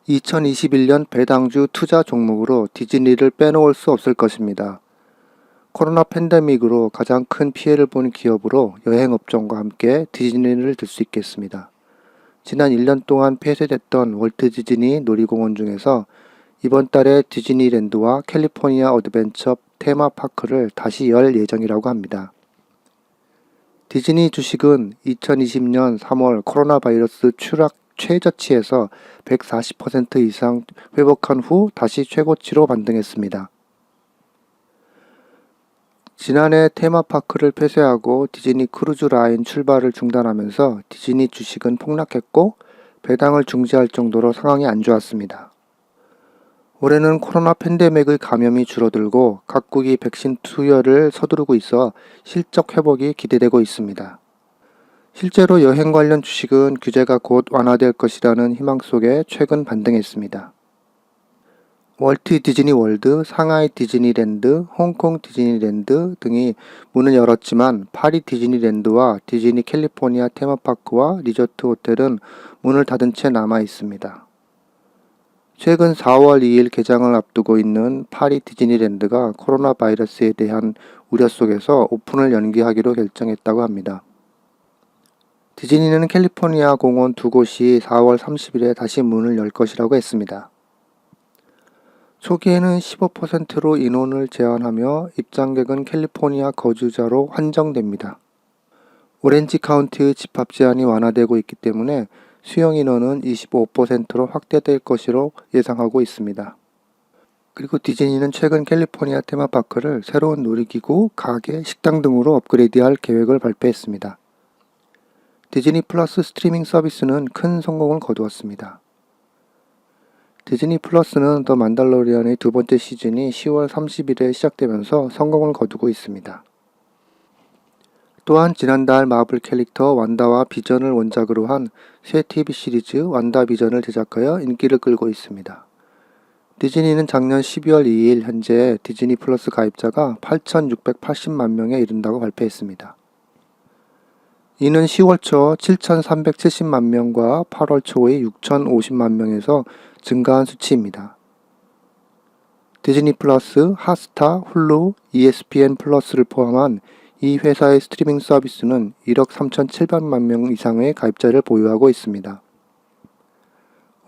2021년 배당주 투자 종목으로 디즈니를 빼놓을 수 없을 것입니다. 코로나 팬데믹으로 가장 큰 피해를 본 기업으로 여행업종과 함께 디즈니를 들 수 있겠습니다. 지난 1년 동안 폐쇄됐던 월트 디즈니 놀이공원 중에서 이번 달에 디즈니랜드와 캘리포니아 어드벤처 테마파크를 다시 열 예정이라고 합니다. 디즈니 주식은 2020년 3월 코로나 바이러스 추락 최저치에서 140% 이상 회복한 후 다시 최고치로 반등했습니다. 지난해 테마파크를 폐쇄하고 디즈니 크루즈 라인 출발을 중단하면서 디즈니 주식은 폭락했고 배당을 중지할 정도로 상황이 안 좋았습니다. 올해는 코로나 팬데믹의 감염이 줄어들고 각국이 백신 투여를 서두르고 있어 실적 회복이 기대되고 있습니다. 실제로 여행 관련 주식은 규제가 곧 완화될 것이라는 희망 속에 최근 반등했습니다. 월트 디즈니 월드, 상하이 디즈니랜드, 홍콩 디즈니랜드 등이 문을 열었지만 파리 디즈니랜드와 디즈니 캘리포니아 테마파크와 리조트 호텔은 문을 닫은 채 남아 있습니다. 최근 4월 2일 개장을 앞두고 있는 파리 디즈니랜드가 코로나 바이러스에 대한 우려 속에서 오픈을 연기하기로 결정했다고 합니다. 디즈니는 캘리포니아 공원 두 곳이 4월 30일에 다시 문을 열 것이라고 했습니다. 초기에는 15%로 인원을 제한하며 입장객은 캘리포니아 거주자로 한정됩니다. 오렌지 카운티의 집합 제한이 완화되고 있기 때문에 수용 인원은 25%로 확대될 것으로 예상하고 있습니다. 그리고 디즈니는 최근 캘리포니아 테마파크를 새로운 놀이기구, 가게, 식당 등으로 업그레이드할 계획을 발표했습니다. 디즈니 플러스 스트리밍 서비스는 큰 성공을 거두었습니다. 디즈니 플러스는 더 만달로리안의 두 번째 시즌이 10월 30일에 시작되면서 성공을 거두고 있습니다. 또한 지난달 마블 캐릭터 완다와 비전을 원작으로 한 새 TV 시리즈 완다 비전을 제작하여 인기를 끌고 있습니다. 디즈니는 작년 12월 2일 현재 디즈니 플러스 가입자가 8,680만 명에 이른다고 발표했습니다. 이는 10월 초 7,370만 명과 8월 초의 6,050만 명에서 증가한 수치입니다. 디즈니 플러스, 핫스타, 훌루, ESPN 플러스를 포함한 이 회사의 스트리밍 서비스는 1억 3,700만 명 이상의 가입자를 보유하고 있습니다.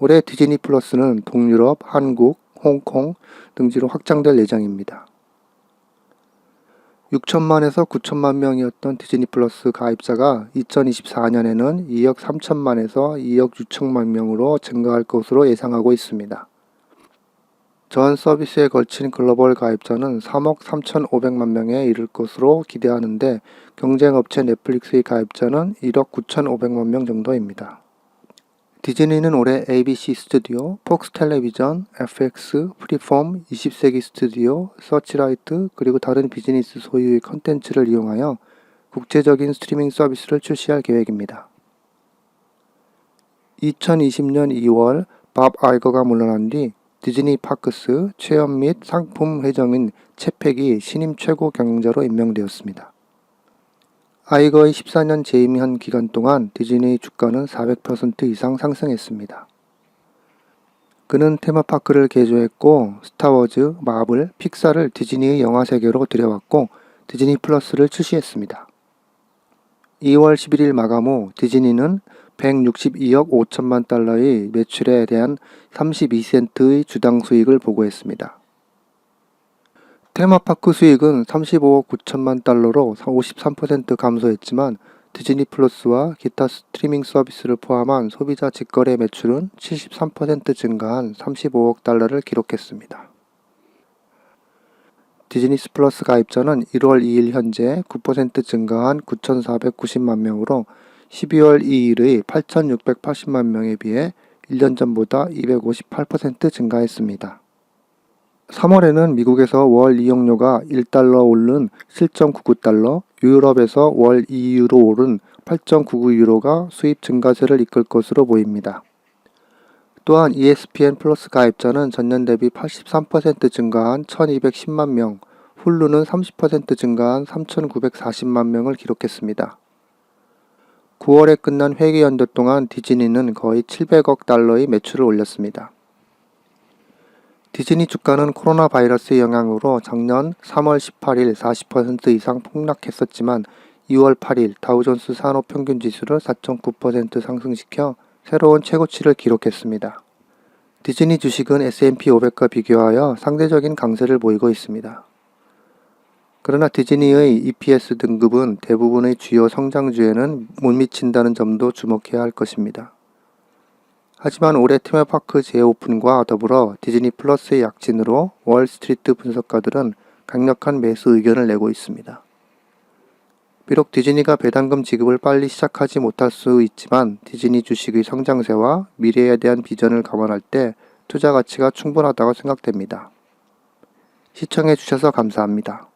올해 디즈니 플러스는 동유럽, 한국, 홍콩 등지로 확장될 예정입니다. 6천만에서 9천만 명이었던 디즈니 플러스 가입자가 2024년에는 2억 3천만에서 2억 6천만 명으로 증가할 것으로 예상하고 있습니다. 전 서비스에 걸친 글로벌 가입자는 3억 3,500만 명에 이를 것으로 기대하는데 경쟁업체 넷플릭스의 가입자는 1억 9,500만 명 정도입니다. 디즈니는 올해 ABC 스튜디오, 폭스 텔레비전, FX, 프리폼, 20세기 스튜디오, 서치라이트 그리고 다른 비즈니스 소유의 컨텐츠를 이용하여 국제적인 스트리밍 서비스를 출시할 계획입니다. 2020년 2월 밥 아이거가 물러난 뒤 디즈니 파크스 체험 및 상품 회장인 채팩이 신임 최고 경영자로 임명되었습니다. 아이거의 14년 재임한 기간 동안 디즈니의 주가는 400% 이상 상승했습니다. 그는 테마파크를 개조했고 스타워즈, 마블, 픽사를 디즈니의 영화 세계로 들여왔고 디즈니 플러스를 출시했습니다. 2월 11일 마감 후 디즈니는 162억 5천만 달러의 매출에 대한 32센트의 주당 수익을 보고했습니다. 테마파크 수익은 35억 9천만 달러로 53% 감소했지만 디즈니 플러스와 기타 스트리밍 서비스를 포함한 소비자 직거래 매출은 73% 증가한 35억 달러를 기록했습니다. 디즈니 플러스 가입자는 1월 2일 현재 9% 증가한 9,490만 명으로 12월 2일의 8,680만 명에 비해 1년 전보다 258% 증가했습니다. 3월에는 미국에서 월 이용료가 1달러 오른 7.99달러, 유럽에서 월 2유로 오른 8.99유로가 수입 증가세를 이끌 것으로 보입니다. 또한 ESPN 플러스 가입자는 전년 대비 83% 증가한 1,210만 명, 훌루는 30% 증가한 3,940만 명을 기록했습니다. 9월에 끝난 회계 연도 동안 디즈니는 거의 700억 달러의 매출을 올렸습니다. 디즈니 주가는 코로나 바이러스의 영향으로 작년 3월 18일 40% 이상 폭락했었지만 2월 8일 다우존스 산업평균 지수를 4.9% 상승시켜 새로운 최고치를 기록했습니다. 디즈니 주식은 S&P 500과 비교하여 상대적인 강세를 보이고 있습니다. 그러나 디즈니의 EPS 등급은 대부분의 주요 성장주에는 못 미친다는 점도 주목해야 할 것입니다. 하지만 올해 테마파크 재오픈과 더불어 디즈니 플러스의 약진으로 월스트리트 분석가들은 강력한 매수 의견을 내고 있습니다. 비록 디즈니가 배당금 지급을 빨리 시작하지 못할 수 있지만 디즈니 주식의 성장세와 미래에 대한 비전을 감안할 때 투자 가치가 충분하다고 생각됩니다. 시청해 주셔서 감사합니다.